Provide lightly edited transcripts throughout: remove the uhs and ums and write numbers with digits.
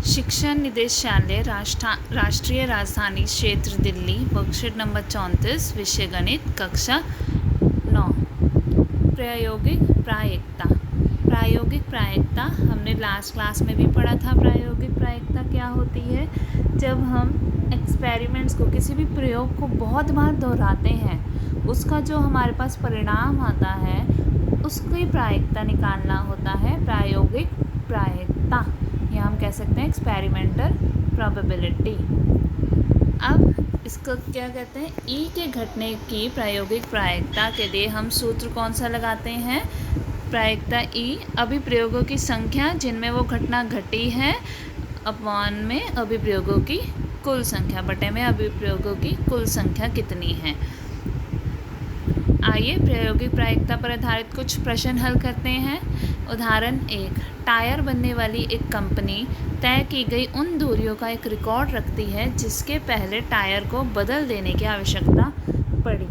शिक्षा निदेशालय राष्ट्रीय राजधानी क्षेत्र दिल्ली, वर्कशीट नंबर 34, विषय गणित, कक्षा 9। प्रायोगिक प्रायिकता। प्रायोगिक प्रायिकता हमने लास्ट क्लास में भी पढ़ा था। प्रायोगिक प्रायिकता क्या होती है? जब हम एक्सपेरिमेंट्स को, किसी भी प्रयोग को बहुत बार दोहराते हैं, उसका जो हमारे पास परिणाम आता है उसकी प्रायिकता निकालना होता है प्रायोगिक प्रायिकता, या हम कह सकते हैं एक्सपेरिमेंटल प्रोबेबिलिटी। अब इसको क्या कहते हैं? ई के घटने की प्रायोगिक प्रायिकता के लिए हम सूत्र कौन सा लगाते हैं? प्रायिकता ई अभिप्रयोगों की संख्या जिनमें वो घटना घटी है अपॉन में अभिप्रयोगों की कुल संख्या बटे में अभिप्रयोगों की कुल संख्या कितनी है। आइए प्रायोगिक प्रायिकता पर आधारित कुछ प्रश्न हल करते हैं। उदाहरण 1, टायर बनने वाली एक कंपनी तय की गई उन दूरियों का एक रिकॉर्ड रखती है जिसके पहले टायर को बदल देने की आवश्यकता पड़ी।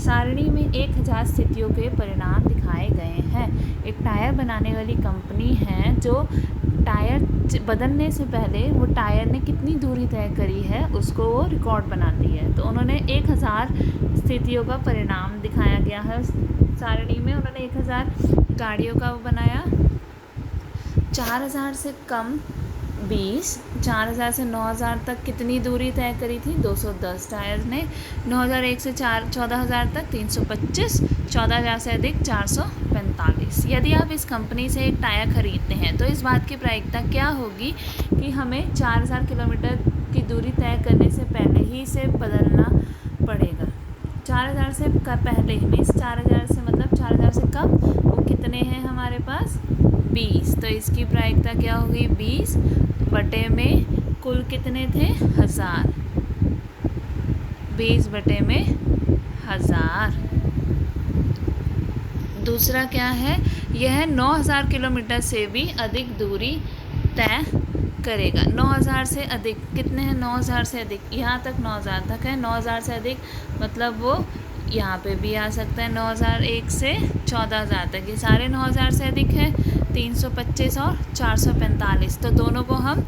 सारणी में 1000 स्थितियों के परिणाम दिखाए गए हैं। एक टायर बनाने वाली कंपनी है जो टायर बदलने से पहले वो टायर ने कितनी दूरी तय करी है उसको वो रिकॉर्ड बनाती है। तो उन्होंने 1000 स्थितियों का परिणाम दिखाया गया है सारणी में। उन्होंने 1000 गाड़ियों का वो बनाया। 4000 से कम 20, 4000 से 9000 तक कितनी दूरी तय करी थी? 210 टायर ने। 9001 से 14000 तक 325, 14000 से अधिक 445। यदि आप इस कंपनी से एक टायर खरीदते हैं तो इस बात की प्रायिकता क्या होगी कि हमें 4000 किलोमीटर की दूरी तय करने से पहले ही इसे बदलना पड़ेगा। 4000 से पहले मीन्स 4000 से मतलब 4000 से कम वो कितने हैं हमारे पास? 20। तो इसकी प्रायिकता क्या होगी? 20 बटे में कुल कितने थे? 1000। 20 बटे में 1000। दूसरा क्या है? यह 9000 किलोमीटर से भी अधिक दूरी तय करेगा। 9000 से अधिक कितने हैं? 9000 से अधिक यहाँ तक 9000 तक है। 9000 से अधिक मतलब वो यहाँ पे भी आ सकता है 9001 से 14000 तक। ये सारे 9000 से अधिक है। 325 और 445, तो दोनों को हम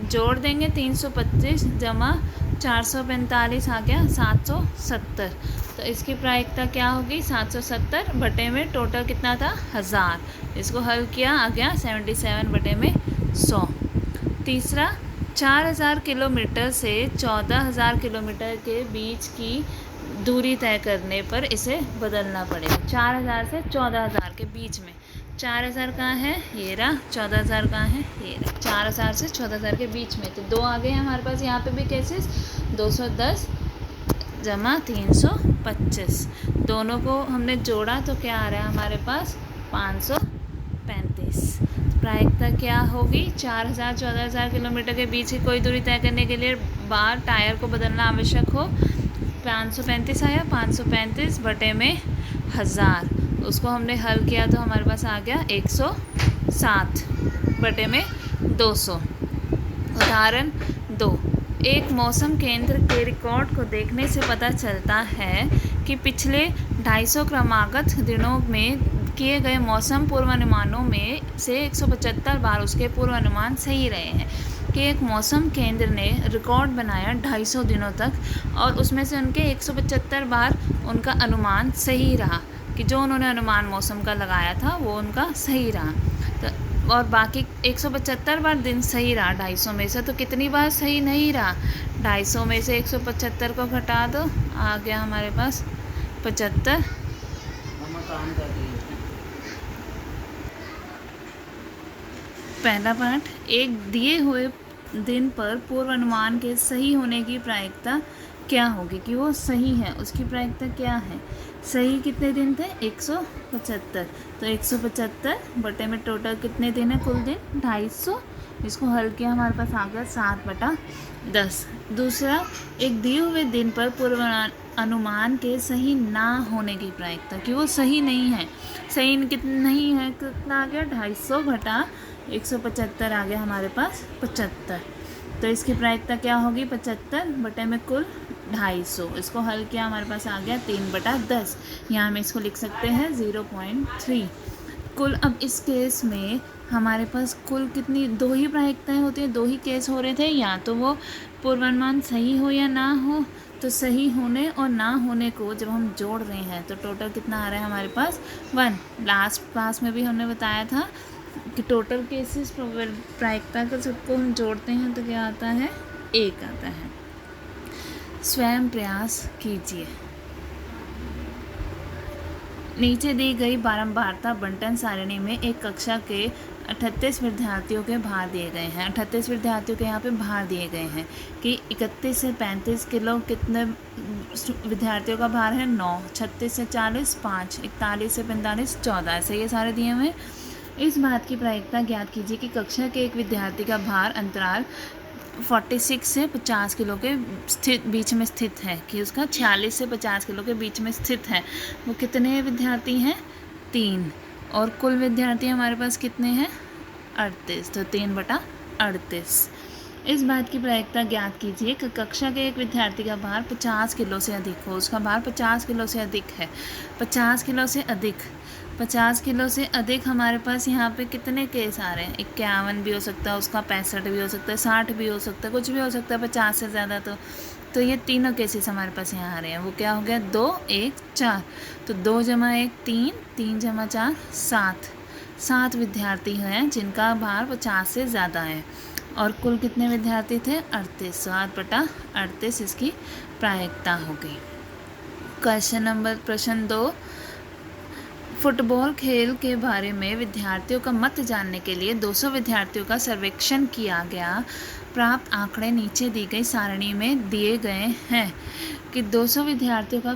जोड़ देंगे। 325 जमा 445 आ गया 770। तो इसकी प्रायिकता क्या होगी? 770 बटे में टोटल कितना था? 1000। इसको हल किया आ गया 77 बटे में 100। तीसरा, 4000 किलोमीटर से 14000 किलोमीटर के बीच की दूरी तय करने पर इसे बदलना पड़ेगा। 4000 से 14000 के बीच में। 4000 कहाँ है? ये रहा। 14000 कहाँ है? ये रहा। 4000 से 14000 के बीच में। तो 2 आ गए हैं हमारे पास यहाँ पे भी केसेस। 210 जमा 325, दोनों को हमने जोड़ा तो क्या आ रहा है हमारे पास? 535। प्रायिकता क्या होगी? 4000 14000 किलोमीटर के बीच की कोई दूरी तय करने के लिए बार टायर को बदलना आवश्यक हो। 535 आया। 535 बटे में 1000, उसको हमने हल किया तो हमारे पास आ गया 107 बटे में 200। उदाहरण 2, एक मौसम केंद्र के रिकॉर्ड को देखने से पता चलता है कि पिछले 250 क्रमागत दिनों में किए गए मौसम पूर्वानुमानों में से 175 बार उसके पूर्वानुमान सही रहे हैं। कि एक मौसम केंद्र ने रिकॉर्ड बनाया 250 दिनों तक और उसमें से उनके 175 बार उनका अनुमान सही रहा, कि जो उन्होंने अनुमान मौसम का लगाया था वो उनका सही रहा। तो और बाकी 175 बार दिन सही रहा 250 में से, तो कितनी बार सही नहीं रहा? 250 में से 175 को घटा दो, आ गया हमारे पास 75। पहला पाठ, एक दिए हुए दिन पर पूर्वानुमान के सही होने की प्रायिकता क्या होगी? कि वो सही है, उसकी प्रायिकता क्या है? सही कितने दिन थे? 175। तो 175 बटे में टोटल कितने दिन है? कुल दिन 250। इसको हल किया हमारे पास आ गया 7/10। दूसरा, एक दिए हुए दिन पर पूर्वानुमान के सही ना होने की प्रायिकता, कि वो सही नहीं है। सही कितना नहीं है? कितना आ गया? 250 घटा 175 आ गया हमारे पास 75। तो इसकी प्रायिकता क्या होगी? 75 बटे में कुल 250। इसको हल किया हमारे पास आ गया 3/10। यहाँ हम इसको लिख सकते हैं 0.3। कुल अब इस केस में हमारे पास कुल कितनी, 2 ही प्रायिकताएं होती हैं, 2 ही केस हो रहे थे, या तो वो पूर्वानुमान सही हो या ना हो। तो सही होने और ना होने को जब हम जोड़ रहे हैं तो टोटल कितना आ रहा है हमारे पास 1। लास्ट क्लास में भी हमने बताया था कि टोटल केसेस प्रायिकता का सबको हम जोड़ते हैं तो क्या आता है, 1 आता है। स्वयं प्रयास कीजिए। नीचे दी गई बारंबारता बंटन सारणी में एक कक्षा के 38 विद्यार्थियों के भार दिए गए हैं। 38 विद्यार्थियों के यहाँ पे भार दिए गए हैं कि 31 से 35 किलो कितने विद्यार्थियों का भार है, 9, 36 से 40 5, 41 से 45 14, ऐसे ये सारे दिए हुए हैं। इस बात की प्रायिकता ज्ञात कीजिए कि कक्षा के एक विद्यार्थी का भार अंतराल 46 से 50 किलो के बीच में स्थित है, कि उसका 46 से 50 किलो के बीच में स्थित है। वो कितने विद्यार्थी हैं, 3, और कुल विद्यार्थी हमारे पास कितने हैं, 38, तो 3/38। इस बात की प्रायिकता ज्ञात कीजिए कि कक्षा के एक विद्यार्थी का भार 50 किलो से अधिक हो। उसका भार 50 किलो से अधिक है। 50 किलो से अधिक, 50 किलो से अधिक हमारे पास यहाँ पे कितने केस आ रहे हैं, 51 भी हो सकता है उसका, 65 भी हो सकता है, 60 भी हो सकता है, कुछ भी हो सकता है 50 से ज़्यादा। तो ये तीनों केसेस हमारे पास यहाँ आ रहे हैं। वो क्या हो गया, 2 1 4, तो 2 × 1 3, 3 × 4 7, 7 विद्यार्थी हैं जिनका भार 50 से ज़्यादा है। और कुल कितने विद्यार्थी थे, 38, 7/38 इसकी प्रायिकता हो गई। प्रश्न 2, फुटबॉल खेल के बारे में विद्यार्थियों का मत जानने के लिए 200 विद्यार्थियों का सर्वेक्षण किया गया। प्राप्त आंकड़े नीचे दी गई सारणी में दिए गए हैं। कि 200 विद्यार्थियों का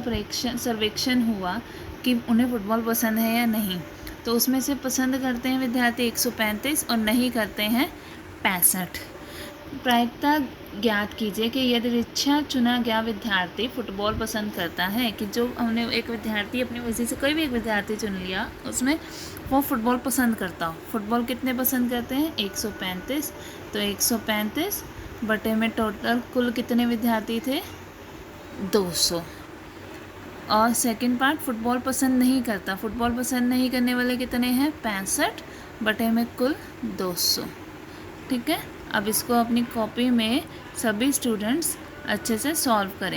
सर्वेक्षण हुआ कि उन्हें फुटबॉल पसंद है या नहीं। तो उसमें से पसंद करते हैं विद्यार्थी 135 और नहीं करते हैं 65। प्रायिकता ज्ञात कीजिए कि यदि इच्छा चुना गया विद्यार्थी फुटबॉल पसंद करता है, कि जो हमने एक विद्यार्थी अपनी मर्जी से कोई भी एक विद्यार्थी चुन लिया, उसमें वो फुटबॉल पसंद करता हो। फुटबॉल कितने पसंद करते हैं, 135, तो 135 बटे में टोटल कुल कितने विद्यार्थी थे, 200। और सेकंड पार्ट, फुटबॉल पसंद नहीं करता, फुटबॉल पसंद नहीं करने वाले कितने हैं, 65 बटे में कुल 200। ठीक है, अब इसको अपनी कॉपी में सभी स्टूडेंट्स अच्छे से सॉल्व करें।